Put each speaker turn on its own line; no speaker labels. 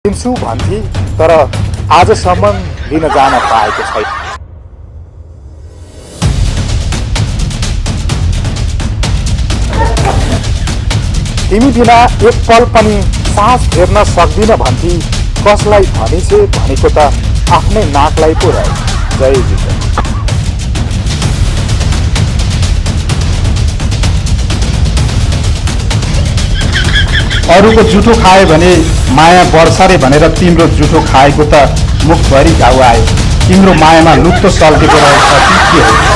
दिन्छु भन्थे तर आजसम्म दिन जान पाएको छैन। तिमी बिना एक पल पनि सास फेर्न सक्दिन भन्थे कसलाई भनिछे भनेको त आफ्नै नाकलाई पो रह्यो। जय विजय।
अरूको जुठो खायो भने माया बढ्छ रे भनेर तिम्रो जुठो खाएको त मुखभरि घाउ आयो। तिम्रो मायामा लुप्त सल्केको रहेछ कि के हो?